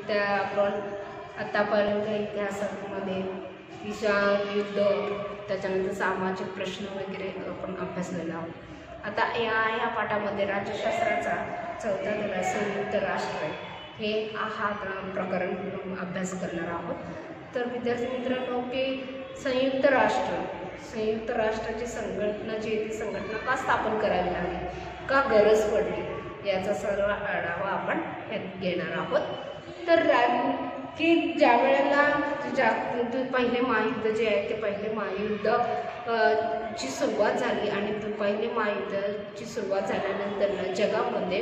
त्या आपण आतापर्यंत इतिहासामध्ये किसान युद्ध त्याच्यानंतर सामाजिक प्रश्न वगैरे आपण अभ्यासलेला आहोत। आता या पाठामध्ये राज्यशास्त्राचा चौथा धडा संयुक्त राष्ट्र हे हा प्रकरण अभ्यास करणार आहोत। तर विद्यार्थी मित्रांनो की संयुक्त राष्ट्राची संघटना जी आहे ती संघटना का स्थापन करावी लागली, का गरज पडली, याचा सर्व आढावा आपण घेणार आहोत। तर की ज्या वेळेला पहिले महायुद्ध जे आहे ते पहिले महायुद्ध ची सुरुवात झाली आणि पहिले महायुद्धाची सुरुवात झाल्यानंतर जगामध्ये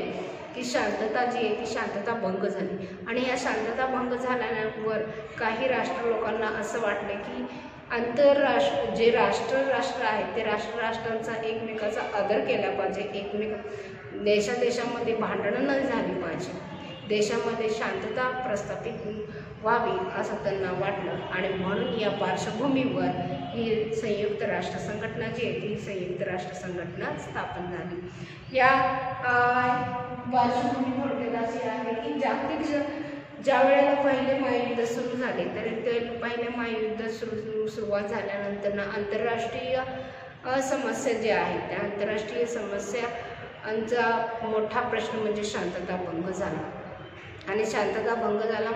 की शांतता जी आहे ती शांतता भंग झाली आणि या शांतता भंग झाल्यावर काही राष्ट्र लोकांना असं वाटले की आंतरराष्ट्र जे राष्ट्र आहेत ते राष्ट्रांचा एकमेकाचा आदर केला पाहिजे, देशामध्ये भांडणं न झाली पाहिजे, देशामध्ये शांतता प्रस्थापित व्हावी असं त्यांना वाटलं आणि म्हणून या पार्श्वभूमीवर ही संयुक्त राष्ट्र संघटना जी आहे ती संयुक्त राष्ट्र संघटना स्थापन झाली। या पार्श्वभूमी थोडक्यात अशी आहे की जागतिक ज्या वेळेला पहिले महायुद्ध सुरू झाले तर ते पहिले महायुद्ध सुरुवात झाल्यानंतर आंतरराष्ट्रीय समस्या ज्या आहेत त्या आंतरराष्ट्रीय समस्यांचा मोठा प्रश्न म्हणजे शांतता भंग झाला आणि शांतता भंग झाला,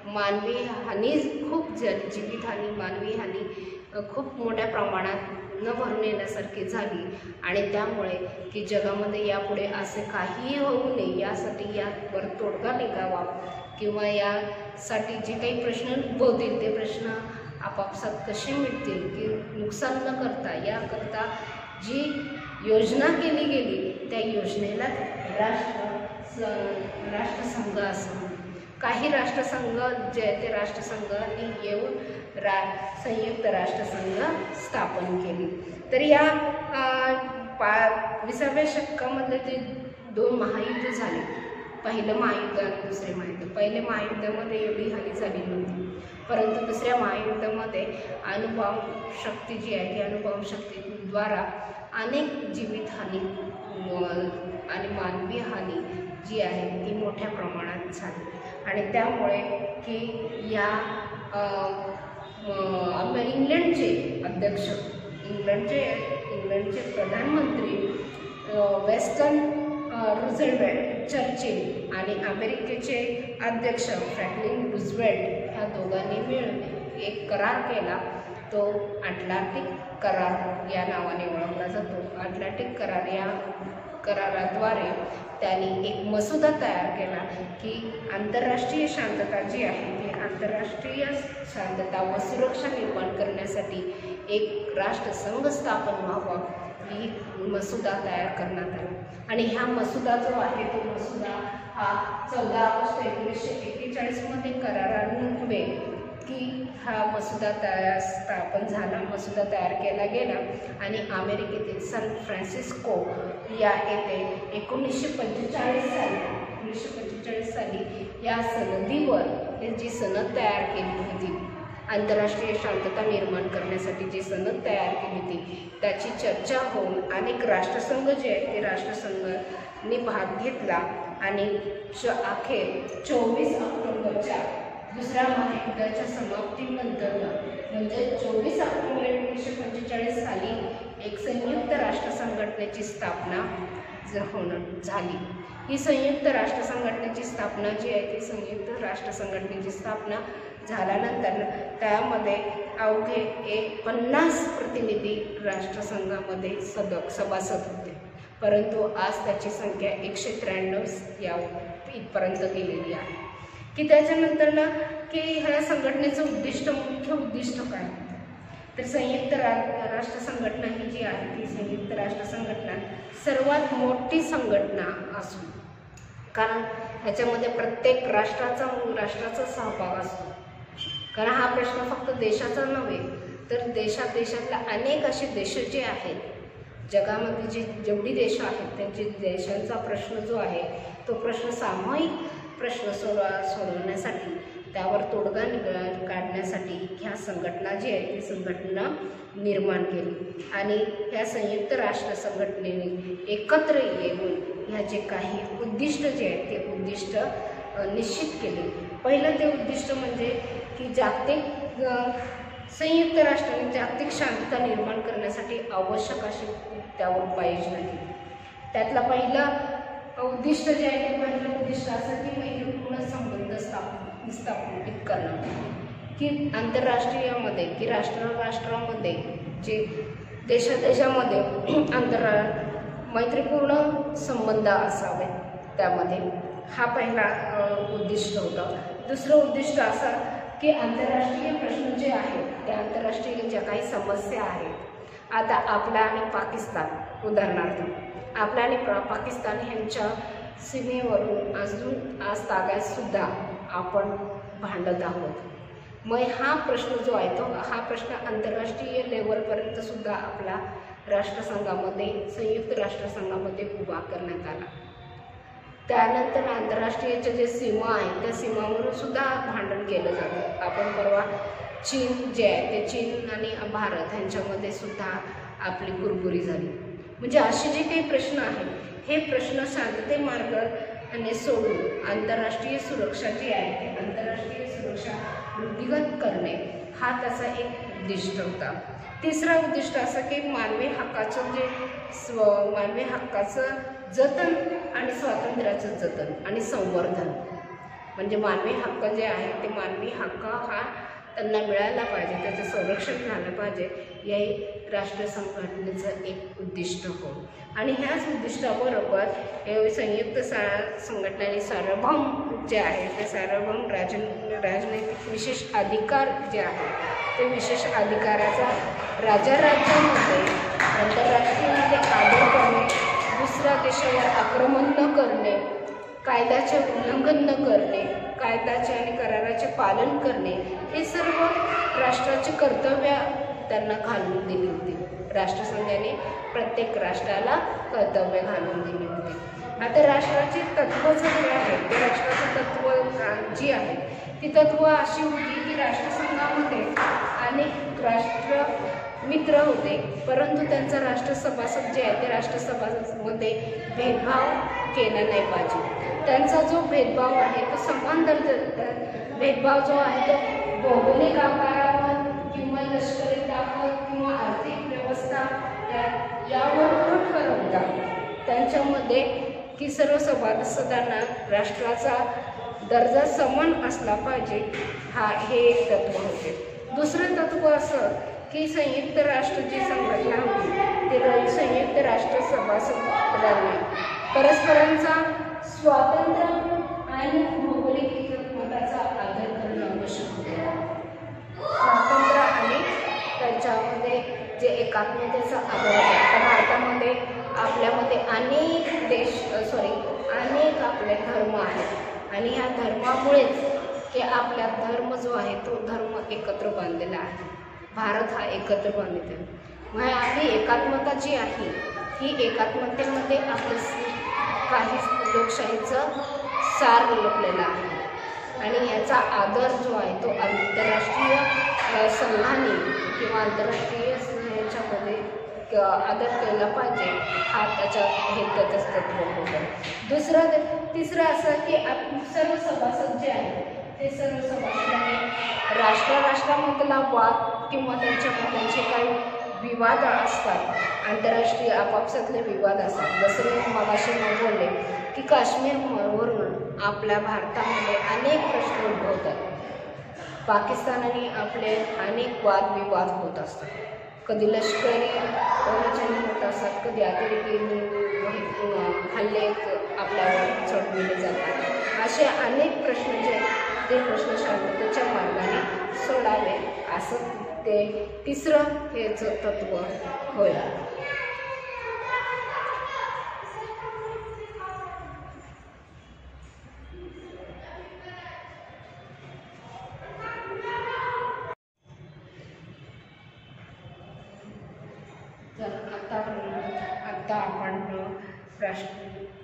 मानवी हानी खूप झाली, जीवितहानी मानवी हानी खूप मोठ्या प्रमाणात न भरून येण्यासारखी झाली आणि त्यामुळे की जगामध्ये यापुढे असे काहीही होऊ नये यासाठी यावर तोडगा निघावा किंवा यासाठी जे काही प्रश्न उद्भवतील ते प्रश्न आपापसात कसे मिटतील की नुकसान न करता याकरता जी योजना केली गेली त्या योजनेला राष्ट्रसंघ असं काही राष्ट्रसंघ जे आहे ते राष्ट्रसंघांनी येऊन संयुक्त राष्ट्रसंघ स्थापन केली। तर या 20व्या शतकामधले ते दोन महायुद्ध झाले, पहिलं महायुद्ध आणि दुसरे महायुद्ध। पहिले महायुद्धामध्ये एवढी हानी झाली नव्हती, परंतु दुसऱ्या महायुद्धामध्ये अणुबॉम्ब शक्ती जी आहे ती अणुबॉम्ब शक्तीद्वारा अनेक जीवितहानी आणि मानवी हानी जी आहे ती मोठ्या प्रमाणात झाली आणि त्यामुळे की या इंग्लंडचे अध्यक्ष इंग्लंडचे प्रधानमंत्री वेस्टन रुझवेल्ट चर्चिल आणि अमेरिकेचे अध्यक्ष फ्रँकलिन रुझवेल्ट ह्या दोघांनी मिळून एक करार केला, तो अटलांटिक करार या नावाने ओळखला जातो। अटलांटिक करार या कराराद्वारे त्यांनी एक मसुदा तयार केला की आंतरराष्ट्रीय शांतता जी आहे ती आंतरराष्ट्रीय शांतता व सुरक्षा निर्माण करण्यासाठी एक राष्ट्रसंघ स्थापन व्हावा ही मसुदा तयार करण्यात आला आणि ह्या मसुदा जो आहे तो मसुदा हा 14 ऑगस्ट 1941 मध्ये करारान्वये की हा मसुदा स्थापन झाला, मसुदा तयार केला गेला आणि अमेरिकेतील सान फ्रान्सिस्को या येथे 1945 साली या सनदीवर जी सनद तयार केली होती, आंतरराष्ट्रीय शांतता निर्माण करण्यासाठी जी सनद तयार केली होती त्याची चर्चा होऊन अनेक राष्ट्रसंघ जे आहेत ते राष्ट्रसंघांनी भाग घेतला आणि अखेर 24 ऑक्टोबरच्या दुसऱ्या महायुद्धाच्या समाप्तीनंतर म्हणजे 24 ऑक्टोबर 1945 साली एक संयुक्त राष्ट्र संघटनेची स्थापना झाली। ही संयुक्त राष्ट्र संघटनेची स्थापना जी आहे ती संयुक्त राष्ट्र संघटनेची स्थापना झाल्यानंतर त्यामध्ये अवघे 50 प्रतिनिधी राष्ट्रसंघामध्ये सभासद होते, परंतु आज त्याची संख्या 193 या इथपर्यंत गेलेली आहे। की त्याच्यानंतर की ह्या संघटनेचं मुख्य उद्दिष्ट काय होतं, तर संयुक्त राष्ट्र संघटना ही जी आहे ती संयुक्त राष्ट्र संघटना सर्वात मोठी संघटना असून कारण ह्याच्यामध्ये प्रत्येक राष्ट्राचा सहभाग असतो, कारण हा प्रश्न फक्त देशाचा नव्हे तर देशातल्या अनेक असे देश जे आहेत जगामध्ये जेवढी देश आहेत त्यांचे देशांचा प्रश्न जो आहे तो प्रश्न सामूहिक प्रश्न सोडवण्यासाठी त्यावर तोडगा काढण्यासाठी ह्या संघटना जी आहे ती संघटना निर्माण केली आणि ह्या संयुक्त राष्ट्र संघटनेने एकत्र येऊन ह्याचे काही उद्दिष्ट जे आहेत ते उद्दिष्ट निश्चित केले पहिलं ते उद्दिष्ट म्हणजे की संयुक्त राष्ट्राने जागतिक शांतता निर्माण करण्यासाठी आवश्यक अशी त्यावर उपाययोजना केली. त्यातला पहिला उद्दिष्ट जे आहे ते पहिलं उद्दिष्ट असं की मैत्रीपूर्ण संबंध स्थापित करणं, की आंतरराष्ट्रीयमध्ये की राष्ट्रामध्ये जे देशामध्ये मैत्रीपूर्ण संबंध असावे. त्यामध्ये हा पहिला उद्दिष्ट होता. दुसरं उद्दिष्ट असं की आंतरराष्ट्रीय प्रश्न जे आहेत त्या आंतरराष्ट्रीय ज्या काही समस्या आहेत, आता आपला आणि पाकिस्तान उदाहरणार्थ, आपला आणि पाकिस्तान ह्यांच्या सीमेवरून अजून आज तागायतसुद्धा आपण भांडत आहोत. मग हा प्रश्न जो आहे तो हा प्रश्न आंतरराष्ट्रीय लेवलपर्यंत सुद्धा आपला राष्ट्रसंघामध्ये संयुक्त राष्ट्रसंघामध्ये उभा करण्यात आला. त्यानंतर आंतरराष्ट्रीयच्या जे सीमा आहेत त्या सीमावरून सुद्धा भांडण केलं जातं. आपण परवा चीन जे आहे ते चीन आणि भारत ह्यांच्यामध्ये सुद्धा आपली कुरबुरी झाली. म्हणजे असे जे काही प्रश्न आहेत हे प्रश्न शांतते मार्गाने सोडून आंतरराष्ट्रीय सुरक्षा जी आहे ती आंतरराष्ट्रीय सुरक्षा वृद्धिंगत करणे हा त्याचा एक उद्दिष्ट होता. तिसरा उद्दिष्ट असं की मानवी हक्काचं जतन आणि स्वातंत्र्याचं जतन आणि संवर्धन. म्हणजे मानवी हक्क जे आहे ते मानवी हक्क हा त्यांना मिळायला पाहिजे, त्याचं संरक्षण झालं पाहिजे, हे राष्ट्रीय संघटनेचं एक उद्दिष्ट हो. आणि ह्याच उद्दिष्टाबरोबर हे संयुक्त संघटनेने सार्वभौम जे आहे ते सार्वभौम राजनैतिक विशेष अधिकार जे आहे ते विशेष अधिकाराचा राज्यामध्ये आंतरराष्ट्रीयमध्ये आदर करणे, दुसऱ्या देशावर आक्रमण न करणे, कायद्याचे उल्लंघन न करणे, कायद्याचे आणि कराराचे पालन करणे हे सर्व राष्ट्राचे कर्तव्य त्यांना घालून दिली होती. राष्ट्रसंघाने प्रत्येक राष्ट्राला कर्तव्य घालून दिली होती. आता राष्ट्राची तत्त्व जे आहे ते राष्ट्राचं तत्त्व जी आहे ती तत्त्व अशी होती की राष्ट्रसंघामध्ये अनेक राष्ट्र मित्र होते, परंतु त्यांचा राष्ट्रसभासद जे आहे ते राष्ट्रसभामध्ये भेदभाव केला नाही पाहिजे. त्यांचा जो भेदभाव आहे तो समान भेदभाव जो आहे तो भौगोलिक आकारावर किंवा लष्करी ताकद किंवा आर्थिक व्यवस्था यावर न ठरवता त्यांच्यामध्ये की सर्व सभासदांना राष्ट्राचा दर्जा समान असला पाहिजे हे एक तत्त्व होते. दुसरं तत्त्व असं की संयुक्त राष्ट्र जी संघटना होती ते संयुक्त राष्ट्र सभासदांनी परस्परांचा स्वातंत्र्य आणि भौगोलिक एकमताचा आदर करणं आवश्यक होते. स्वातंत्र्य आणि त्यांच्यामध्ये जे एकात्मतेचा आदर आहे. आता भारतामध्ये आपल्यामध्ये अनेक आपले धर्म आहेत आणि ह्या धर्मामुळेच की आपला धर्म जो आहे तो धर्म एकत्र बांधलेला आहे. भारत हा एकत्र बांधलेला आहे. मग आपली एकात्मता जी आहे ही एकात्मतेमध्ये आपलं काही लोकशाहीचं सार लपलेला आहे आणि याचा आदर जो आहे तो आंतरराष्ट्रीय संघाने किंवा आंतरराष्ट्रीय ह्याच्यामध्ये आदर केला पाहिजे हा त्याचंच तत्त्व होतं. तिसरं असं की सर्व सभासद जे आहेत ते सर्व सभासदांनी राष्ट्रामधला वाद किंवा त्यांचे काही विवाद असतात, आंतरराष्ट्रीय आपापसातले विवाद असतात. जसं मी मगाशी बोलले की काश्मीरवरून आपल्या भारतामध्ये अनेक प्रश्न उद्भवतात. पाकिस्तानाने आपले अनेक वादविवाद होत असतात. कधी लष्करी होत असतात, कधी अतिरेकी हल्ले आपल्यावर चढविले जातात. असे अनेक प्रश्न जे ते प्रश्न शांततेच्या मार्गाने सोडावे असं ते तिसरं हेच तत्त्व होय. आता आपण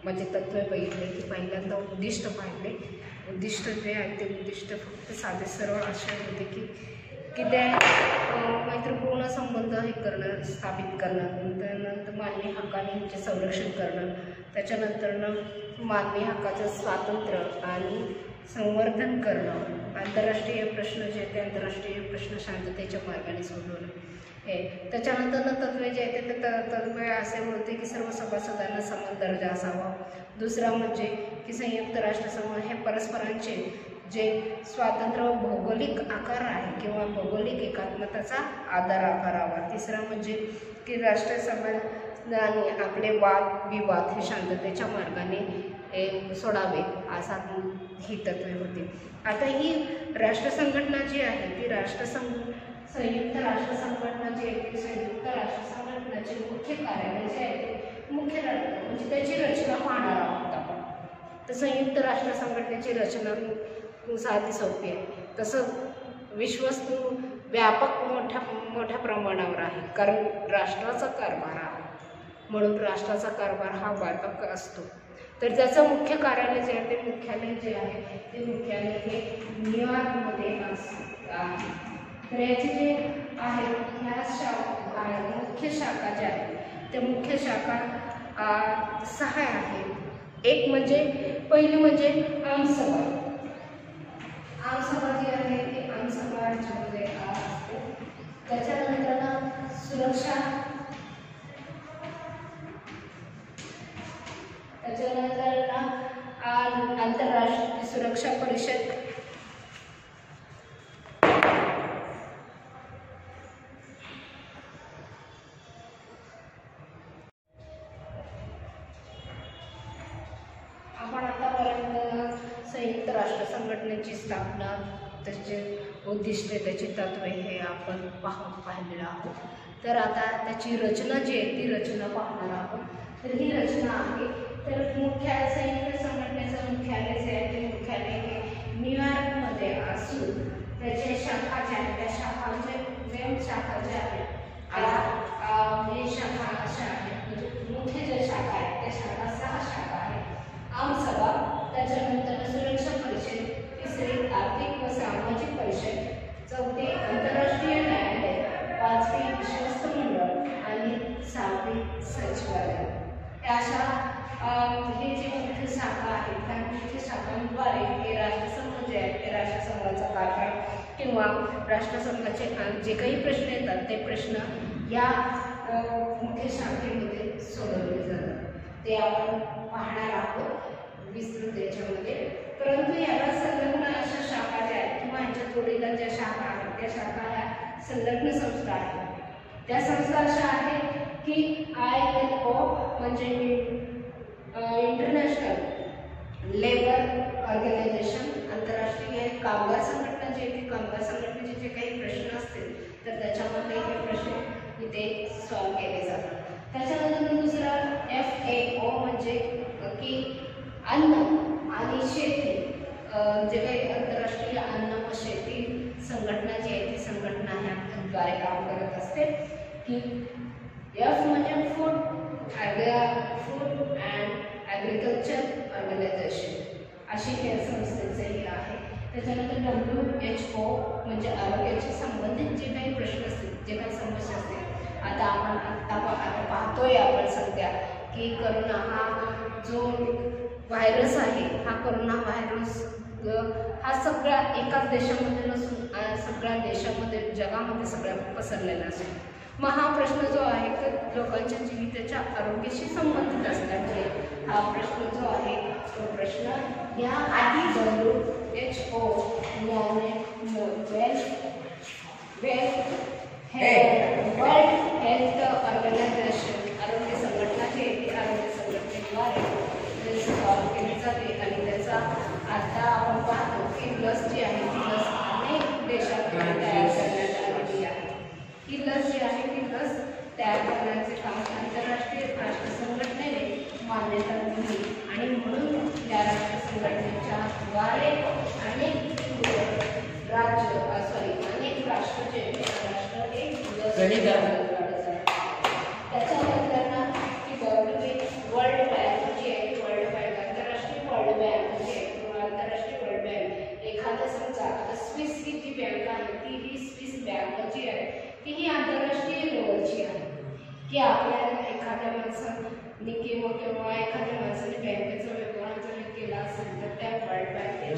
म्हणजे तत्त्व बघितले की पहिल्यांदा उद्दिष्ट पाहिले. उद्दिष्ट जे आहे ते उद्दिष्ट फक्त साधे सरळ असे होते की ते मैत्रीपूर्ण संबंध स्थापित करणं, त्यानंतर मानवी हक्कांचे संरक्षण करणं, त्याच्यानंतर मानवी हक्काचं स्वातंत्र्य आणि संवर्धन करणं, आंतरराष्ट्रीय प्रश्न जे ते आंतरराष्ट्रीय प्रश्न शांततेच्या मार्गाने सोडवणं हे. त्याच्यानंतर तत्वे जे आहेत ते तत्वे असे होते की सर्व सभासदांना समान दर्जा असावा. दुसरा म्हणजे की संयुक्त राष्ट्रसंघ हे परस्परांचे जे स्वातंत्र्य व भौगोलिक आकार आहे किंवा भौगोलिक एकात्मतेचा आदर करावा. तिसरा म्हणजे की राष्ट्रसंघाने आपले वाद विवाद हे शांततेच्या मार्गाने सोडावे असा ही तत्वे होती. आता ही राष्ट्रसंघटना जी आहे ती संयुक्त राष्ट्र संघटना जी आहे ती संयुक्त राष्ट्र संघटनाचे मुख्य कार्यालय जे आहे ते मुख्य म्हणजे त्याची रचना पाहणार आहोत आपण. तर संयुक्त राष्ट्र संघटनेची रचना साधी सोपी आहे, तसं विश्वस्तू व्यापक मोठ्या प्रमाणावर आहे, कारण राष्ट्राचा कारभार आहे म्हणून राष्ट्राचा कारभार हा व्यापक असतो. तर त्याचं मुख्य कार्यालय जे आहे ते मुख्यालय जे आहे ते मुख्यालय हे न्यूयॉर्कमध्ये आहे. तर याचे जे आहे ह्या मुख्य शाखा ज्या आहेत त्या मुख्य शाखा 6 आहेत. एक म्हणजे पहिली म्हणजे आमसभा. आमसभा जी आहे ती आमसभा ज्यामध्ये असते. त्याच्यानंतर सुरक्षा, त्याच्यानंतर आंतरराष्ट्रीय सुरक्षा परिषद, आपण आतापर्यंत संयुक्त राष्ट्र संघटनेची स्थापना, त्याचे उद्दिष्टे, त्याची तत्वे हे आपण पाहिलेलं आहोत. तर आता त्याची रचना जी आहे ती रचना पाहणार आहोत. तर ही रचना आहे तर संयुक्त संघटनेचं मुख्यालय जे आहे ते मुख्यालय हे न्यूयॉर्कमध्ये असून त्याच्या शाखा ज्या आहेत त्या शाखांचे शाखा ज्या आहेत हे शाखा अशा आहेत, म्हणजे मुख्य ज्या शाखा आहेत त्या शाखा 6 शाखा आहेत. आमसभा, त्याच्यानंतर सुरक्षा परिषद, तिसरी आर्थिक व सामाजिक परिषद, चौथी आंतरराष्ट्रीय न्यायालय, पाचवी विश्वस्त मंडळ आणि 6वी सचिवालय. अशा हे जे मुख्य शाखा आहेत त्या मुख्य शाखांद्वारे हे राष्ट्रसंघ जे आहेत ते राष्ट्रसंघाचा कारभार किंवा राष्ट्रसंघाचे जे काही प्रश्न येतात ते प्रश्न या मुख्य शाखेमध्ये सोडवले जातात. ते आपण पाहणार आहोत विस्तृत याच्यामध्ये. परंतु याला संलग्न अशा शाखा ज्या आहेत किंवा यांच्या जोडीला ज्या शाखा आहेत त्या शाखा ह्या संलग्न संस्था आहेत. त्या संस्था अशा आहेत की ILO म्हणजे इंटरनॅशनल लेबर ऑर्गनायझेशन, आंतरराष्ट्रीय कामगार संघटना जी आहे कामगार संघटनेचे जे काही प्रश्न असतील तर त्याच्यामध्ये हे प्रश्न इथे सॉल्व केले जातात. त्याच्यानंतर दुसरा FAO म्हणजे की अन्न आणि शेती, जे काही आंतरराष्ट्रीय अन्न व शेती संघटना जी आहे ती संघटना ह्याद्वारे काम करत असते. की F म्हणजे फूड अँड ॲग्रिकल्चर ऑर्गनायझेशन अशी या संस्थेचंही आहे. त्याच्यानंतर WHO म्हणजे आरोग्याशी संबंधित जे काही प्रश्न असतील, जे काही समस्या असतील. आता पाहतोय आपण सध्या की करोना हा जो व्हायरस आहे हा करोना व्हायरस हा सगळ्या एकाच देशामध्ये नसून सगळ्या देशामध्ये जगामध्ये सगळ्या पसरलेला असेल. मग हा प्रश्न जो आहे तर लोकांच्या जीविताच्या आरोग्याशी संबंधित असल्यामुळे हा प्रश्न जो आहे तो प्रश्न या WHO वर्ल्ड हेल्थ ऑर्गनायझेशन आरोग्य संघटना जी आहे ती आरोग्य संघटनेद्वारे सॉल्व केली जाते. आणि त्याचा आता आपण पाहतो की लस जी आहे ती लस अनेक देशांमध्ये तयार करण्यात आलेली आहे. ही लस जी आहे ती लस तयार करण्याचे काम आंतरराष्ट्रीय राष्ट्र संघटनेने मान्यता दिली आणि म्हणून या राष्ट्र संघटनेच्या द्वारे अनेक राष्ट्र जे राष्ट्र एक त्याच्यानंतर ना की वर्ल्ड बँक जी आहे वर्ल्ड बँक आंतरराष्ट्रीय वर्ल्ड बँक जी आहे किंवा आंतरराष्ट्रीय वर्ल्ड बँक एखाद्या समजा स्विस ही जी बँक आहे ती ही स्विस बँक जी आहे ती ही आंतरराष्ट्रीय लेवलची आहे. की आपल्या एखाद्या माणसाने किंवा एखाद्या माणसाने बँकेचा व्यवहार जर केला असेल तर त्या वर्ल्ड बँकेच्या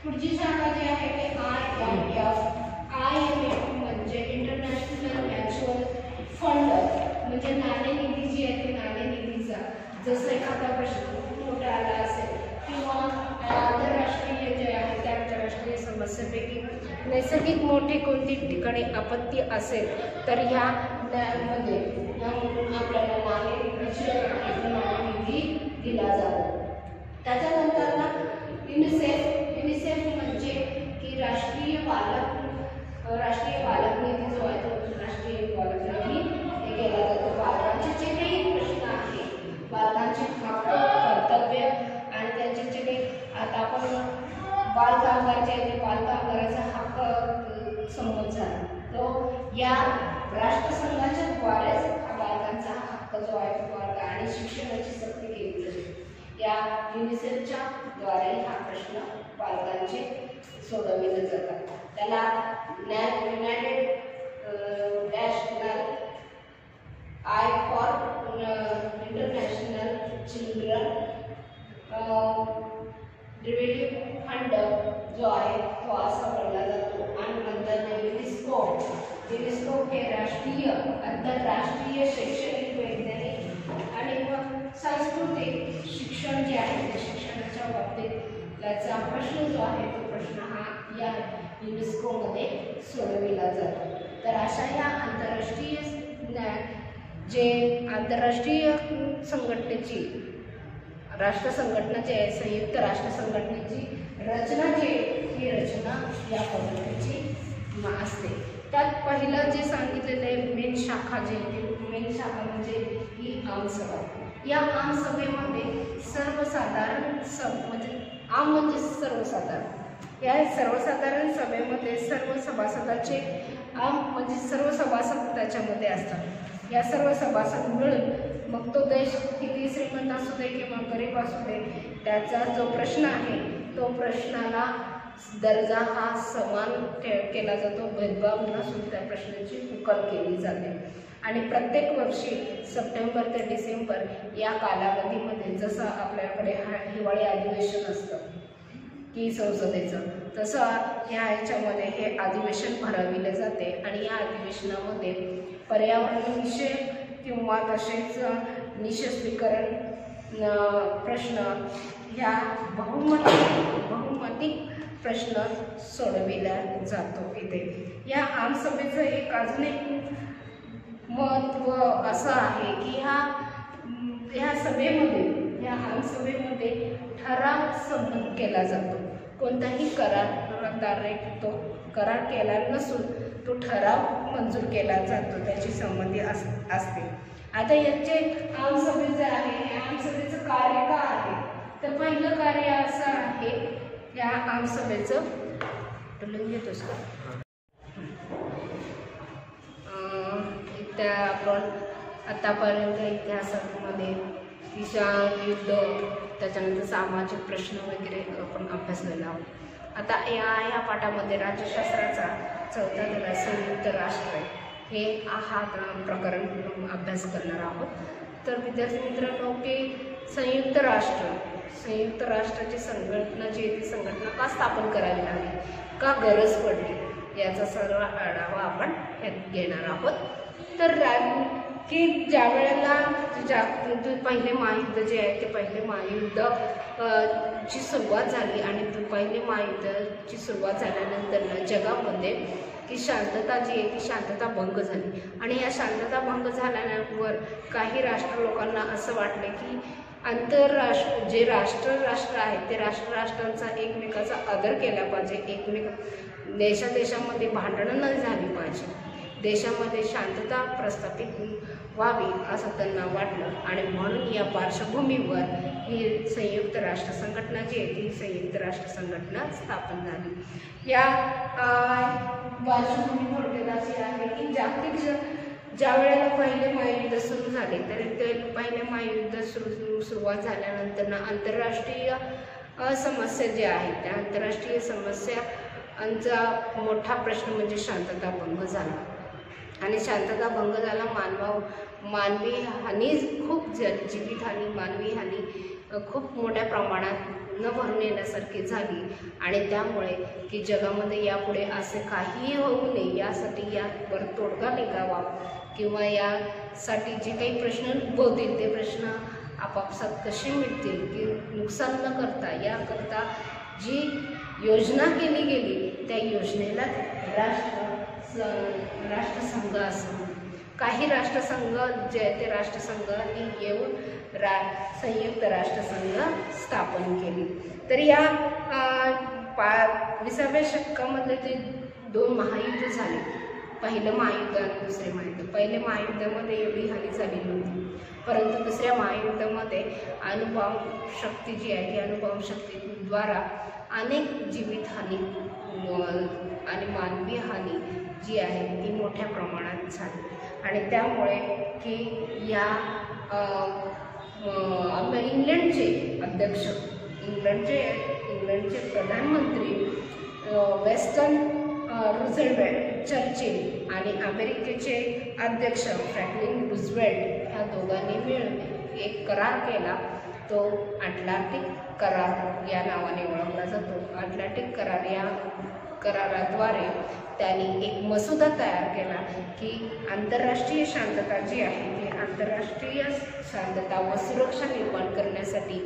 पुढची शाखा जी आहे ते IMF म्हणजे इंटरनॅशनल म्युच्युअल फंड, म्हणजे नाणेनिधी जी आहे ते नाणेनिधीचा जसं एखादा प्रश्न खूप मोठा आला असेल किंवा आंतरराष्ट्रीय जे आहे त्या आंतरराष्ट्रीय समस्येपैकी नैसर्गिक मोठी कोणती ठिकाणी आपत्ती असेल तर ह्या मध्ये आपल्याला नाणेनिधी दिला जातो. त्याच्यानंतर ना युनिसेफ म्हणजे की राष्ट्रीय बालक निधी जो आहे तो राष्ट्रीय बालक निधी हे केला जातो. बालकांचे जे काही प्रश्न आहेत, बालकांचे हक्क, कर्तव्य आणि त्यांचे जे काही, आता आपण बालकामगार जे आहे ते बालकामगाराचा हक्क संमत झाला, तो या राष्ट्रसंघाच्या द्वारेच हा बालकांचा हक्क जो आहे तो बालका आणि शिक्षणाची सक्ती केली जाते. या युनिसेफच्या द्वारे हा प्रश्न बालकांचे सोडविले जातात. त्याला United national for international children development fund जो आहे तो असा म्हणला जातो. आणि नंतर युनेस्को हे राष्ट्रीय आंतरराष्ट्रीय शैक्षणिक, वैज्ञानिक आणि सांस्कृतिक शिक्षण जे आहे त्या शिक्षणाच्या बाबतीत याचा प्रश्न जो आहे तो प्रश्न हा या युनेस्कोमध्ये सोडविला जातो. तर अशा या आंतरराष्ट्रीय संघटनेची राष्ट्रसंघटना जी आहे, संयुक्त राष्ट्र संघटनेची रचना जी ही रचना या पद्धतीची असते. त्यात पहिलं जे सांगितलेलं आहे मेन शाखा म्हणजे ही आमसभा. या आमसभेमध्ये सर्वसाधारण म्हणजे सर्वसाधारण, या सर्वसाधारण सभेमध्ये सर्व सभासदांचे म्हणजे सर्व सभासद त्याच्यामध्ये असतात. या सर्व सभासद मिळून मग तो देश किती श्रीमंत असू दे किंवा गरीब असू दे, त्याचा जो प्रश्न आहे तो प्रश्नाला दर्जा हा समान केला जातो, भेदभाव नसून त्या प्रश्नाची उकल केली जाते. आणि प्रत्येक वर्षी सप्टेंबर ते डिसेंबर या कालावधीमध्ये जसं आपल्याकडे हिवाळी अधिवेशन असतं की संसदेचं, तसं ह्याच्यामध्ये हे अधिवेशन भरविले जाते. आणि या अधिवेशनामध्ये पर्यावरण विषय किंवा तसेच निःशस्त्रीकरण प्रश्न ह्या बहुमतिक प्रश्न सोडविला जातो इथे. या आमसभेचं एक अजून एक महत्त्व असं आहे की ह्या आमसभेमध्ये ठराव संमत केला जातो. कोणताही करारद्वारे तो करार केला नसून तो ठराव मंजूर केला जातो, त्याची संमती असते. आता याचे आमसभेचं आहे, या आमसभेचं कार्य का आहे तर पहिलं कार्य असं आहे या आमसभेचं घेतोस का त्या आपण आतापर्यंत इतिहासामध्ये किसान युद्ध त्याच्यानंतर सामाजिक प्रश्न वगैरे आपण अभ्यासलेला आहोत. आता या पाठामध्ये राज्यशास्त्राचा चौथा धडा संयुक्त राष्ट्र हे हा प्रकरण अभ्यास करणार आहोत. तर विद्यार्थी मित्रांनो की संयुक्त राष्ट्राची संघटना जी आहे ती संघटना का स्थापन करावी लागली, का गरज पडली, याचा सर्व आढावा आपण घेणार आहोत. तर की ज्या वेळेला पहिले महायुद्ध जे आहे ते पहिले महायुद्ध ची सुरुवात झाली आणि पहिले महायुद्धाची सुरुवात झाल्यानंतर जगामध्ये की शांतता जी आहे ती शांतता भंग झाली. आणि या शांतता भंग झाल्यावर काही राष्ट्र लोकांना असं वाटले की आंतरराष्ट्र जे राष्ट्र आहेत ते राष्ट्रांचा एकमेकाचा आदर केला पाहिजे, देशामध्ये भांडणं न झाली पाहिजे, देशामध्ये शांतता प्रस्थापित व्हावी असं त्यांना वाटलं. आणि म्हणून या पार्श्वभूमीवर ही संयुक्त राष्ट्र संघटना जी आहे ती संयुक्त राष्ट्र संघटना स्थापन झाली. या पार्श्वभूमी थोडक्यात अशी आहे की जागतिक ज्या वेळेला पहिले महायुद्ध सुरू झाले तर ते पहिले महायुद्ध सुरुवात झाल्यानंतर आंतरराष्ट्रीय समस्या ज्या आहेत त्या आंतरराष्ट्रीय समस्यांचा मोठा प्रश्न म्हणजे शांतता भंग झाला. आणि शांतता भंग झाला, मानवी हानी खूप झाली, जीवितहानी, मानवी हानी खूप मोठ्या प्रमाणात न भरून येण्यासारखी झाली. आणि त्यामुळे की जगामध्ये यापुढे असे काहीही होऊ नये यासाठी यावर तोडगा निघावा किंवा यासाठी जे काही प्रश्न उद्भवतील ते प्रश्न आपापसात कसे मिळतील की नुकसान न करता याकरता जी योजना केली गेली त्या योजनेला राष्ट्रसंघ असं काही राष्ट्रसंघ जे ते राष्ट्रसंघांनी येऊन संयुक्त राष्ट्रसंघ स्थापन केली. तर या 20व्या शतकामधले जे 2 महायुद्ध झाले, पहिलं महायुद्ध आणि दुसरे महायुद्ध. पहिले महायुद्धामध्ये एवढी हानी झाली नव्हती, परंतु दुसऱ्या महायुद्धामध्ये अणुबॉम्ब शक्ती जी आहे ती अणुबॉम्ब शक्तीद्वारा अनेक जीवितहानी आणि मानवी हानी जी आहे ती मोठ्या प्रमाणात झाली. आणि त्यामुळे की या इंग्लंडचे अध्यक्ष, इंग्लंडचे प्रधानमंत्री वेस्टन रूझवेल्ट चर्चिल आणि अमेरिकेचे अध्यक्ष फ्रँकलिन रूझवेल्ट ह्या दोघांनी मिळून एक करार केला. तो अटलांटिक करार या नावाने ओळखला जातो. अटलांटिक करार या कराराद्वारे त्यांनी एक मसुदा तयार केला की आंतरराष्ट्रीय शांतता जी आहे ती आंतरराष्ट्रीय शांतता व सुरक्षा निर्माण करण्यासाठी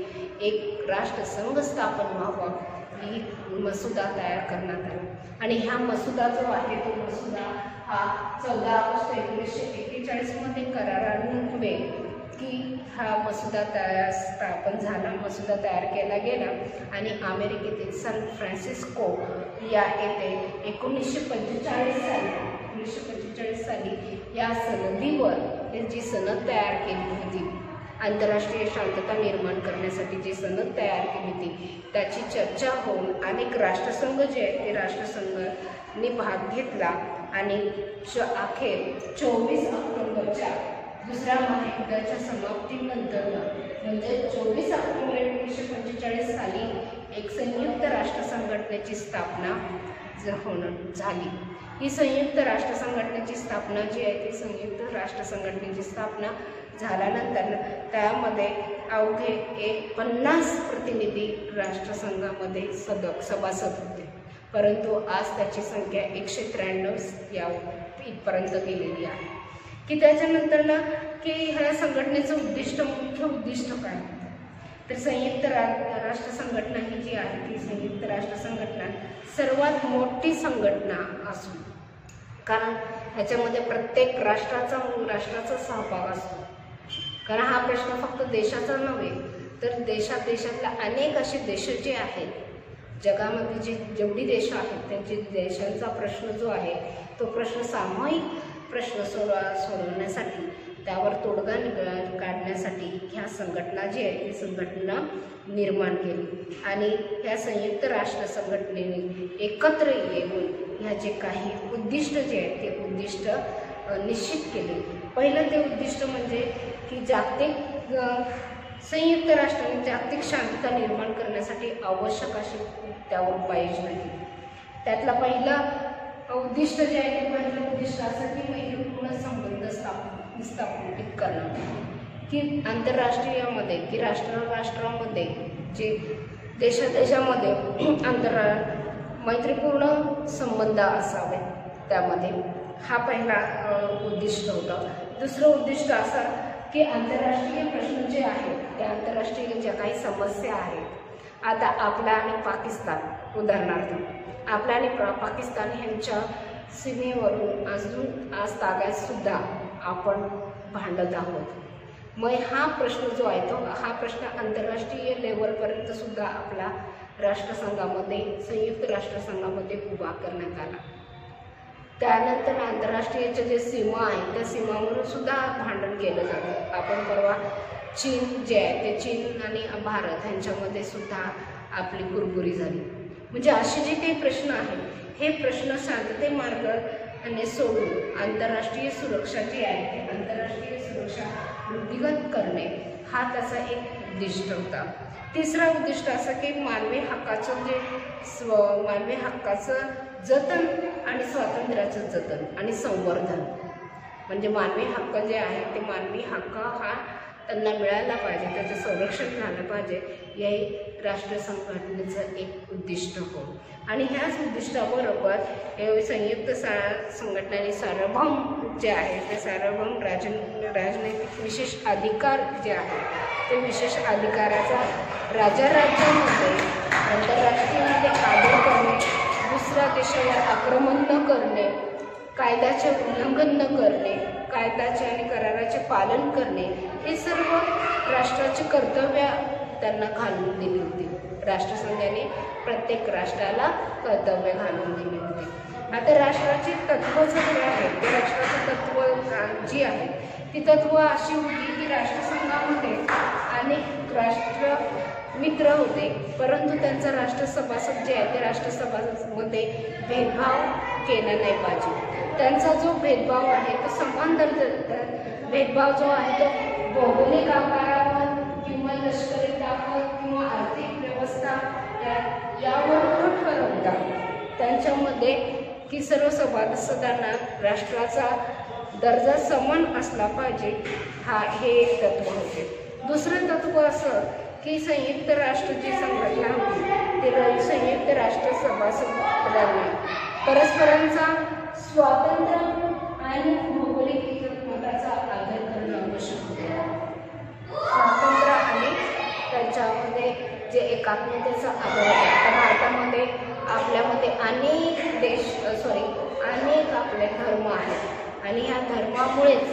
एक राष्ट्रसंघ स्थापन व्हावा ही मसुदा तयार करण्यात आला. आणि ह्या मसुदा जो आहे तो मसुदा हा 14 ऑगस्ट 1941 मध्ये करारान्वये की हा मसुदा स्थापन झाला, मसुदा तयार केला गेला. आणि अमेरिकेतील सान फ्रान्सिस्को या येथे 1945 साली या सनदीवर जी सनद तयार केली होती, आंतरराष्ट्रीय शांतता निर्माण करण्यासाठी जी सनद तयार केली होती त्याची चर्चा होऊन अनेक राष्ट्रसंघ जे आहेत ते राष्ट्रसंघांनी भाग घेतला. आणि अखेर 24 ऑक्टोबरच्या दुसऱ्या महायुद्धाच्या समाप्तीनंतर म्हणजे 24 ऑक्टोबर 1945 साली एक संयुक्त राष्ट्र संघटनेची स्थापना झाली. ही संयुक्त राष्ट्र संघटनेची स्थापना जी आहे ती संयुक्त राष्ट्र संघटनेची स्थापना झाल्यानंतर त्यामध्ये अवघे 50 प्रतिनिधी राष्ट्रसंघामध्ये सभासद होते, परंतु आज त्याची संख्या 193 या इथपर्यंत गेलेली आहे. की त्याच्यानंतर ना की ह्या संघटनेचं मुख्य उद्दिष्ट काय होतं, तर संयुक्त राष्ट्र संघटना ही जी आहे ती संयुक्त राष्ट्र संघटना सर्वात मोठी संघटना असून, कारण ह्याच्यामध्ये प्रत्येक राष्ट्राचा सहभाग असतो. कारण हा प्रश्न फक्त देशाचा नव्हे तर देशातल्या अनेक असे देश जे आहेत जगामध्ये जेवढी देश आहेत त्यांचे देशांचा प्रश्न जो आहे तो प्रश्न सामूहिक प्रश्न सोडवण्यासाठी त्यावर तोडगा काढण्यासाठी ह्या संघटना जी आहे ती संघटना निर्माण केली. आणि ह्या संयुक्त राष्ट्र संघटनेने एकत्र येऊन ह्याचे काही उद्दिष्ट जे आहेत ते उद्दिष्ट निश्चित केले. पहिलं ते उद्दिष्ट म्हणजे की संयुक्त राष्ट्राने जागतिक शांतता निर्माण करण्यासाठी आवश्यक अशी त्यावर उपाययोजना केली. त्यातला पहिला उद्दिष्ट जे आहे ते पहिलं उद्दिष्ट असं की मैत्रीपूर्ण संबंध स्थापित करणं, की आंतरराष्ट्रीयमध्ये की राष्ट्रामध्ये जे देशामध्ये मैत्रीपूर्ण संबंध असावे त्यामध्ये हा पहिला उद्दिष्ट होता. दुसरं उद्दिष्ट असा की आंतरराष्ट्रीय प्रश्न जे आहेत त्या आंतरराष्ट्रीय ज्या काही समस्या आहेत, आता आपला आणि पाकिस्तान उदाहरणार्थ आपला आणि पाकिस्तान ह्यांच्या सीमेवरून अजून आज तागायतसुद्धा आपण भांडत आहोत. मग हा प्रश्न जो आहे तो हा प्रश्न आंतरराष्ट्रीय लेवलपर्यंत सुद्धा आपला राष्ट्रसंघामध्ये संयुक्त राष्ट्रसंघामध्ये उभा करण्यात आला. त्यानंतर आंतरराष्ट्रीयच्या जे सीमा आहेत त्या सीमावरून सुद्धा भांडण केलं जातं. आपण परवा चीन जे आहे ते चीन आणि भारत ह्यांच्यामध्ये सुद्धा आपली कुरबुरी झाली. म्हणजे असे जे काही प्रश्न आहेत हे प्रश्न शांतते मार्गाने सोडून आंतरराष्ट्रीय सुरक्षा जी आहे ती आंतरराष्ट्रीय सुरक्षा वृद्धिगत करणे हा त्याचा एक उद्दिष्ट होता. तिसरा उद्दिष्ट असं की मानवी हक्काचं जतन आणि स्वातंत्र्याचं जतन आणि संवर्धन म्हणजे मानवी हक्क जे आहे ते मानवी हक्क हा त्यांना मिळायला पाहिजे, त्याचं संरक्षण झालं पाहिजे, हे राष्ट्रीय संघटनेचं एक उद्दिष्ट हो. आणि ह्याच उद्दिष्टाबरोबर हे संयुक्त संघटनेने सार्वभौम जे आहे ते सार्वभौम राजनैतिक विशेष अधिकार जे आहे ते विशेष अधिकाराचा राज्यामध्ये आंतरराष्ट्रीयमध्ये आदर करणे, दुसऱ्या देशावर आक्रमण न करणे, कायद्याचे उल्लंघन न करणे, कायद्याचे आणि कराराचे पालन करणे, हे सर्व राष्ट्राचे कर्तव्य त्यांना घालून दिली होती. राष्ट्रसंघाने प्रत्येक राष्ट्राला कर्तव्य घालून दिली होती. आता राष्ट्राची तत्त्व जे आहे ते राष्ट्राची तत्त्व जी आहे ती तत्त्व अशी होती की राष्ट्रसंघामध्ये अनेक राष्ट्र मित्र होते, परंतु त्यांचा राष्ट्रसभासद जे आहे ते राष्ट्रसभामध्ये भेदभाव केला नाही पाहिजे. त्यांचा जो भेदभाव आहे तो समान भेदभाव जो आहे तो भौगोलिक आकारावर किंवा लष्करी ताकद किंवा आर्थिक व्यवस्था यावर न ठरवता त्यांच्यामध्ये की सर्व सभासदांना राष्ट्राचा दर्जा समान असला पाहिजे, हे एक तत्त्व होते. दुसरं तत्त्व असं की संयुक्त राष्ट्र जी संघटना होती ते संयुक्त राष्ट्र सभासदांना परस्परांचा स्वातंत्र्य आणि भौगोलिक एकमताचा आदर करणं आवश्यक होते. स्वातंत्र्य आणि त्यांच्यामध्ये जे एकात्मतेचा आदर आहे. आता भारतामध्ये आपल्यामध्ये अनेक आपले धर्म आहेत आणि ह्या धर्मामुळेच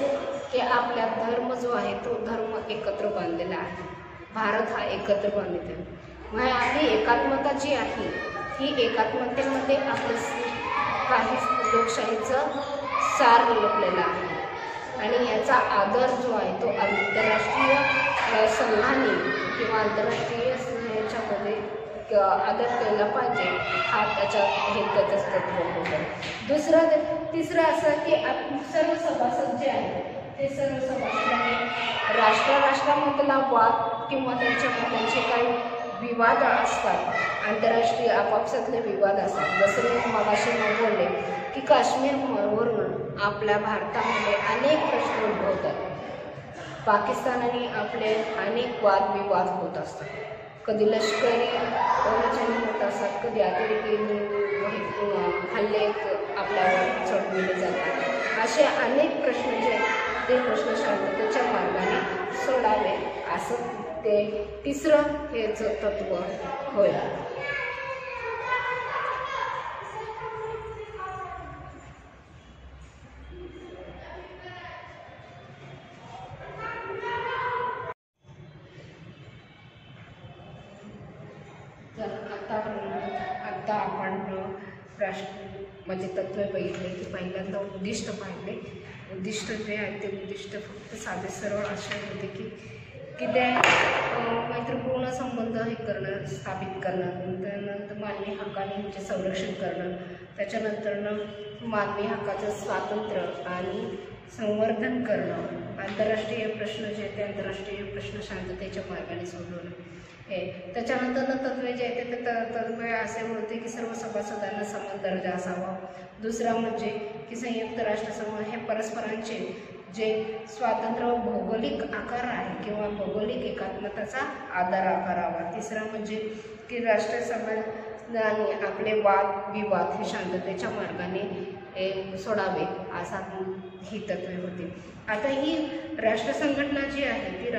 की आपला धर्म जो आहे तो धर्म एकत्र बांधलेला आहे. भारत हा एकत्र बांधलेला आहे. मग आपली एकात्मता जी आहे ही एकात्मतेमध्ये आपलं काही लोकशाहीचं सार लपलेलं आहे आणि याचा आदर जो आहे तो आंतरराष्ट्रीय संघाने किंवा आंतरराष्ट्रीय ह्याच्यामध्ये आदर केला पाहिजे, हा त्याचंच तत्त्व होतं. तिसरं असं की सर्व सभासद जे आहेत ते सर्व सभासदांनी राष्ट्रामधला वाद किंवा त्यांचे काही विवाद असतात, आंतरराष्ट्रीय आपापसातले विवाद असतात. जसं मी मगाशी बोलले की काश्मीरवरून आपल्या भारतामध्ये अनेक प्रश्न उद्भवतात. पाकिस्तानाने आपले अनेक वादविवाद होत असतात. कधी लष्करी होत असतात, कधी अतिरेकी हल्ले आपल्यावर चढविले जातात. असे अनेक प्रश्न जे ते प्रश्न शांततेच्या मार्गाने सोडावे असं ते तिसरं हेच तत्त्व होय. आता आपण म्हणजे तत्त्व बघितले की पहिल्यांदा उद्दिष्ट पाहिले. उद्दिष्ट जे आहे ते उद्दिष्ट फक्त साधे सरळ असे होते की त्या मैत्रीपूर्ण संबंध हे करणं, स्थापित करणं, त्यानंतर मानवी हक्कांचे संरक्षण करणं, त्याच्यानंतरनं मानवी हक्काचं स्वातंत्र्य आणि संवर्धन करणं, आंतरराष्ट्रीय प्रश्न जे ते आंतरराष्ट्रीय प्रश्न शांततेच्या मार्गाने सोडवणं हे. त्याच्यानंतर तत्त्वे जे आहे ते तत्त्वे असे होते की सर्व सभासदांना समान दर्जा असावा. दुसरा म्हणजे की संयुक्त राष्ट्रसंघ हे परस्परांचे जे स्वातंत्र्य व भौगोलिक आकार आहे किंवा भौगोलिक एकात्मतेचा आदर करावा. तिसरा म्हणजे की राष्ट्रसंघाने आपले वादविवाद हे शांततेच्या मार्गाने सोडावे असा ही तत्त्वे होती. आता ही राष्ट्रसंघटना जी आहे ती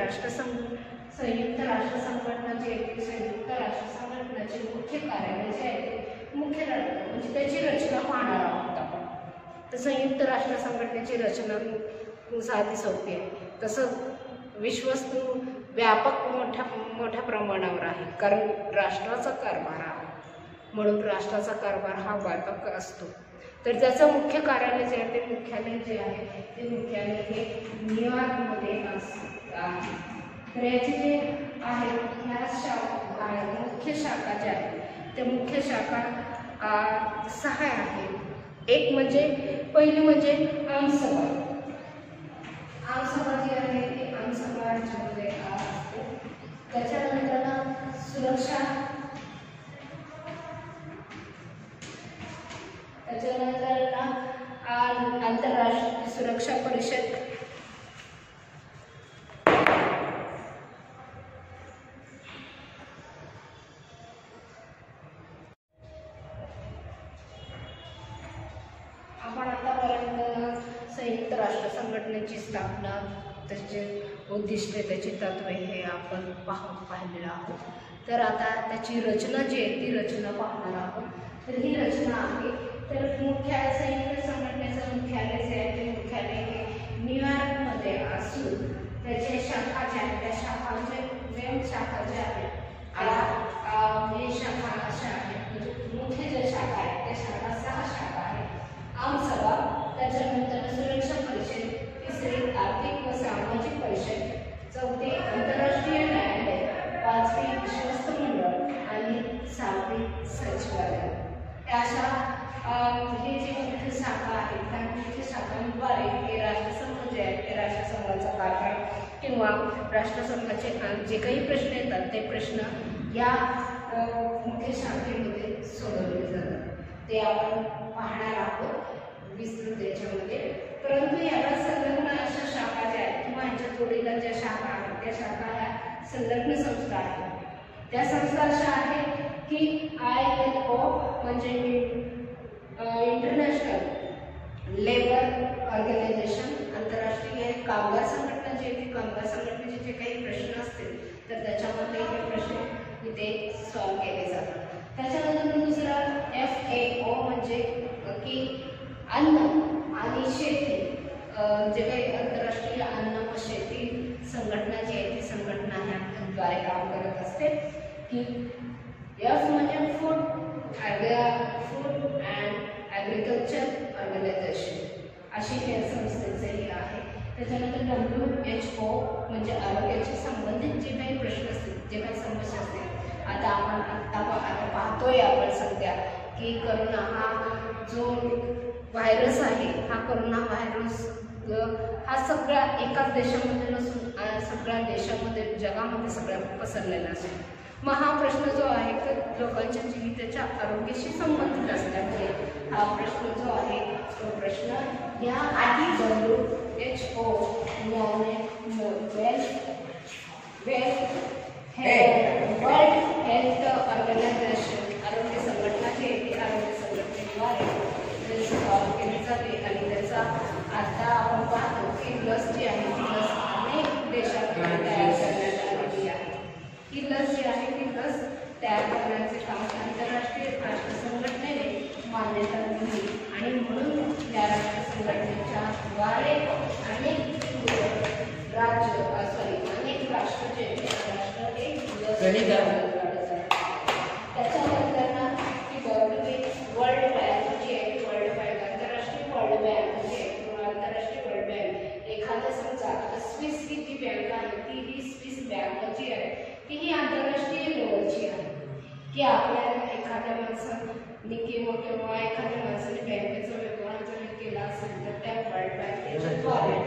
संयुक्त राष्ट्र संघटना जी आहे ती संयुक्त राष्ट्र संघटनाचे मुख्य कार्यालय जे आहे मुख्य म्हणजे त्याची रचना पाहणार आहोत आपण. तर संयुक्त राष्ट्र संघटनेची रचना साधी सोपी आहे, तसं विश्वस्तू व्यापक मोठ्या प्रमाणावर आहे, कारण राष्ट्राचा कारभार आहे म्हणून राष्ट्राचा कारभार हा व्यापक असतो. तर त्याचं मुख्य कार्यालय जे आहे ते मुख्यालय जे आहे ते मुख्यालय हे न्यूयॉर्कमध्ये आहे. तर याचे जे आहे ह्या मुख्य शाखा ज्या आहेत त्या मुख्य शाखा 6 आहेत. एक म्हणजे पहिली म्हणजे आमसभा. आमसभा जी आहे ती आमसभा ज्यामध्ये असते. त्याच्यानंतर सुरक्षा, त्याच्यानंतर आंतरराष्ट्रीय आंतरराष्ट्रीय सुरक्षा परिषद, आपण आतापर्यंत संयुक्त राष्ट्र संघटनेची स्थापना, त्याचे उद्दिष्टे, त्याची तत्वे हे आपण पाहिलेलं आहोत. तर आता त्याची रचना जी आहे ती रचना पाहणार आहोत. तर ही रचना आहे, तर संयुक्त संघटनेचं मुख्यालय जे आहे ते मुख्यालय हे न्यूयॉर्कमध्ये असून त्याचे शाखा ज्या आहेत त्या शाखांचे शाखा ज्या आहेत हे शाखा अशा आहेत, म्हणजे मुख्य ज्या शाखा आहेत त्या शाखा 6 शाखा आहेत. आमसभा, त्याच्यानंतर सुरक्षा परिषद, तिसरी आर्थिक व सामाजिक परिषद, चौथी आंतरराष्ट्रीय न्यायालय, पाचवी विश्वस्त मंडळ आणि 6वी सचिवालय. अशा हे जे मुख्य शाखा आहेत त्या मुख्य शाखांद्वारे हे राष्ट्रसंघ जे आहे ते राष्ट्रसंघाचा कारभार किंवा राष्ट्रसंघाचे जे काही प्रश्न येतात ते प्रश्न या मुख्य शाखेमध्ये सोडवले जातात. ते आपण पाहणार आहोत विस्तृत याच्यामध्ये. परंतु याला संलग्न अशा शाखा ज्या आहेत किंवा यांच्या जोडीला ज्या शाखा आहेत त्या शाखा ह्या संलग्न संस्था आहेत. त्या संस्था अशा आहेत की ILO म्हणजे इंटरनॅशनल लेबर ऑर्गनायझेशन, आंतरराष्ट्रीय कामगार संघटना जी आहे कामगार संघटनेचे जे काही प्रश्न असतील तर त्याच्यामध्ये हे प्रश्न इथे सॉल्व केले जातात. त्याच्यानंतर दुसरा FAO म्हणजे की अन्न आणि शेती, जे काही आंतरराष्ट्रीय अन्न व शेती संघटना जी आहे ती संघटना ह्याद्वारे काम करत असते. की F म्हणजे फूड अँड ॲग्रिकल्चर ऑर्गनायझेशन अशी या संस्थेचे आहे. त्याच्यानंतर WHO म्हणजे आरोग्याशी संबंधित जे काही प्रश्न असतील, जे काही समस्या असतील. आता पाहतोय आपण सध्या की करोना हा जो व्हायरस आहे, हा करोना व्हायरस हा सगळ्या एकाच देशामध्ये नसून सगळ्या देशामध्ये जगामध्ये सगळ्या पसरलेला असेल. मग हा प्रश्न जो आहे तर लोकांच्या जीविताच्या आरोग्याशी संबंधित असल्यामुळे हा प्रश्न जो आहे तो प्रश्न या WHO वर्ल्ड हेल्थ ऑर्गनायझेशन आरोग्य संघटना जी आहे ती आरोग्य संघटनेद्वारे सॉल्व केली जाते. आणि त्याचा आता आपण पाहतो की लस जी आहे ती लस अनेक देशांमध्ये तयार करण्यात आलेली आहे. ही लस जी आहे ती लस तयार करण्याचे काम आंतरराष्ट्रीय राष्ट्र संघटनेने मान्यता दिली आणि म्हणून या राष्ट्र संघटनेच्या द्वारे अनेक राष्ट्र जे राष्ट्र त्याच्यानंतर ना की वर्ल्ड बँक जी आहे वर्ल्ड बँक आंतरराष्ट्रीय वर्ल्ड बँक जी आहे आंतरराष्ट्रीय वर्ल्ड बँक एखाद्या समजा स्विस ही जी बँक आहे ती ही स्विस बँक जी आहे ती ही आंतरराष्ट्रीय लेवलची आहे. की आपल्याला एखाद्या माणसाने किंवा एखाद्या माणसाने बँकेचा व्यवहार जर केला असेल तर त्या वर्ल्ड बँकेच्याद्वारे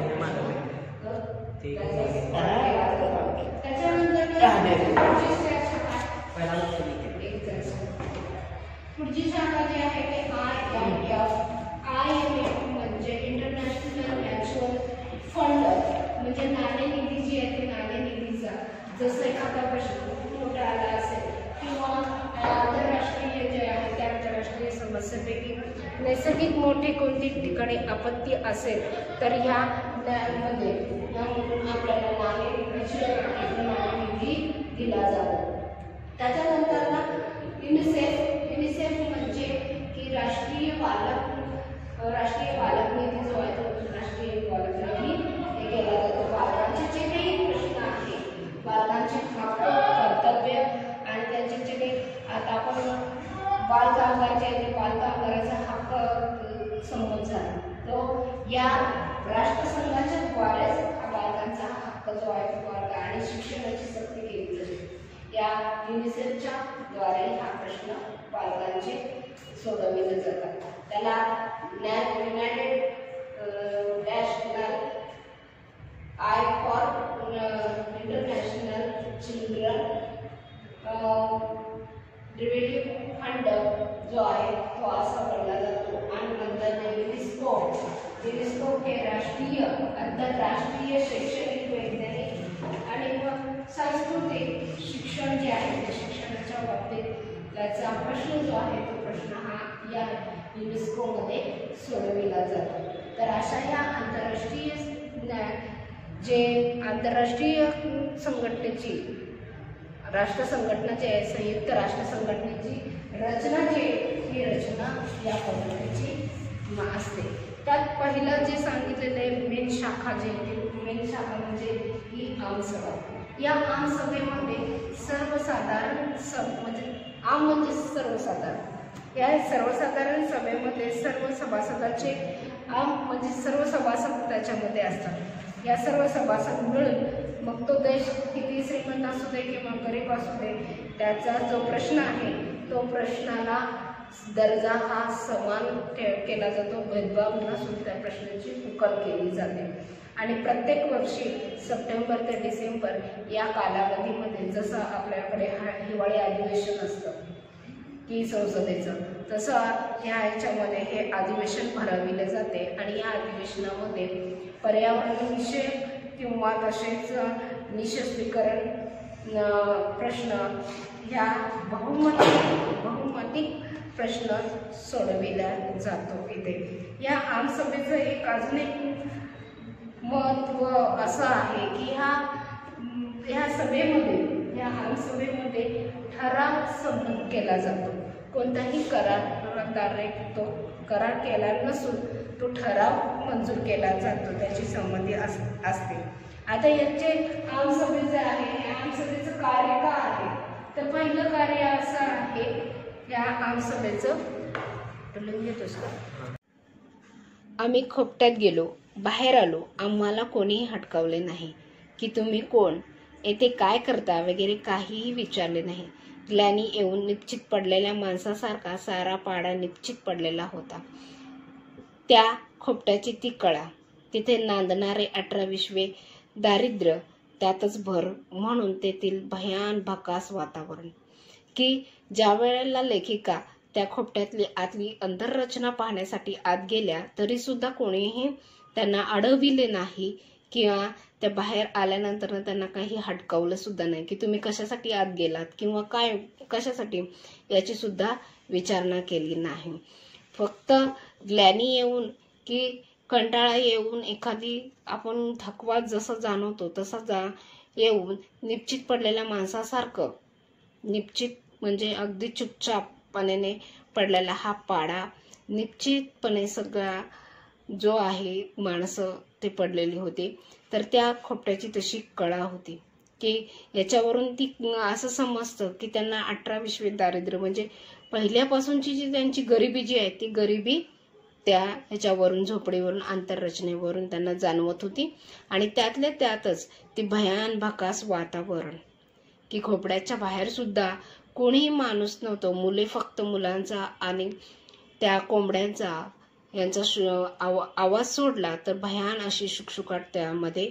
पुढची शाखा जी आहे ते IMF म्हणजे इंटरनॅशनल मॅच्युअल फंड म्हणजे नाणेनिधी जी आहे ते नाणेनिधीचा जसं एखादा प्रश्न खूप मोठा आला असेल किंवा आंतरराष्ट्रीय जे आहे त्या आंतरराष्ट्रीय समस्येपैकी नैसर्गिक मोठी कोणती ठिकाणी आपत्ती असेल तर ह्यामध्ये आपल्याला नाणेनिधी दिला जातो. त्याच्यानंतर ना युनिसेफ म्हणजे की राष्ट्रीय बालक निधी जो आहे तो राष्ट्रीय बालक निधी हे केला जातो. बालकांचे जे काही प्रश्न आहेत बालकांचे हक्क कर्तव्य आणि त्यांचे जे काही आता आपण बालकामगार जे आहे बालकामगाराचा हक्क संबोध झाला तो या राष्ट्रसंघाच्या द्वारेच हा बालकांचा हक्क जो आहे तो बालक आणि शिक्षणाची सक्ती केली जाते. या युनिसेफच्या द्वारे हा प्रश्न बालकांचे सोडविले जातात. त्याला United national I for international children development fund जो आहे तो असा बनला जातो. आणि नंतर युनेस्को युनेस्को हे राष्ट्रीय आंतरराष्ट्रीय शैक्षणिक वैज्ञानिक आणि सांस्कृतिक शिक्षण जे आहे ते शिक्षणाच्या बाबतीत त्याचा प्रश्न जो आहे तो प्रश्न हा या युनेस्कोमध्ये सोडविला जातो। तर अशा या आंतरराष्ट्रीय जे आंतरराष्ट्रीय संघटनेची राष्ट्रसंघटना जे आहे संयुक्त राष्ट्र संघटनेची रचना जी ही रचना या पद्धतीची असते। त्यात पहिलं जे सांगितलेलं आहे मेन शाखा जे मेन शाखा म्हणजे ही आमसभा। या आमसभेमध्ये सर्वसाधारण म्हणजे आम म्हणजे सर्वसाधारण या सर्वसाधारण सभेमध्ये सर्व सभासदांचे आम म्हणजे सर्व सभासद त्याच्यामध्ये असतात। या सर्व सभासद मिळून मग तो देश किती श्रीमंत असू दे किंवा गरीब असू दे त्याचा जो प्रश्न आहे तो प्रश्नाला दर्जा हा समान केला जातो, भेदभाव नसून त्या प्रश्नाची उकल केली जाते। आणि प्रत्येक वर्षी सप्टेंबर ते डिसेंबर या कालावधीमध्ये जसं आपल्याकडे हिवाळी अधिवेशन असतं की संसदेचं तसं ह्याच्यामध्ये हे अधिवेशन भरविले जाते आणि या अधिवेशनामध्ये पर्यावरणविषय किंवा तसेच निःशस्त्रीकरण प्रश्न ह्या बहुमतिक प्रश्न सोडविला जातो इथे। या आमसभेचं एक अजून एक महत्त्व असं आहे की ह्या सभेमध्ये या आमसभेमध्ये ठराव संमत केला जातो। कोणताही करारदाराने तो करार केला नसून तो ठराव मंजूर केला जातो, त्याची संमती असते। आता याचे आमसभे जे आहे या आमसभेचं कार्य काय आहे तर पहिलं कार्य असं आहे या आमसभेचं घेतोस का आम्ही खोपट्यात गेलो, बाहेर आलो, आम्हाला कोणीही हटकावले नाही की तुम्ही कोण, येथे काय करता वगैरे काहीही विचारले नाही। ग्लॅनी येऊन निश्चित पडलेल्या माणसासारखा सारा पाडा निश्चित पडलेला होता। त्या खोपट्याची ती कळा, तिथे नांदणारे 18-20 दारिद्र्य, त्यातच भर म्हणून तेथील भयान भकास वातावरण की ज्या वेळेला लेखिका त्या खोपट्यातली आतली अंतररचना पाहण्यासाठी आत गेल्या तरी सुद्धा कोणीही त्यांना अडविले नाही किंवा त्या बाहेर आल्यानंतर त्यांना काही हटकावलं सुद्धा नाही की तुम्ही कशासाठी आत गेलात किंवा काय कशासाठी याची सुद्धा विचारणा केली नाही। फक्त ग्लॅनी येऊन की कंटाळा येऊन एखादी आपण थकवा जसं जाणवतो तसा येऊन निश्चित पडलेल्या माणसासारखं, निश्चित म्हणजे अगदी चुपचापपणे पडलेला हा पाडा, निश्चितपणे सगळा जो आहे माणसं ते पडलेली होती। तर त्या खोपट्याची तशी कळा होती की याच्यावरून ती असं समजतं की त्यांना 18-20 दारिद्र्य म्हणजे पहिल्यापासूनची जी त्यांची गरिबी जी आहे ती गरिबी त्या ह्याच्यावरून झोपडीवरून आंतररचनेवरून त्यांना जाणवत होती। आणि त्यातल्या त्यातच ती भयान भकास वातावरण की खोपड्याच्या बाहेर सुद्धा कोणीही माणूस नव्हतं, मुले फक्त मुलांचा आणि त्या कोंबड्यांचा यांचा आवाज सोडला तर भयान अशी शुकशुकाट त्यामध्ये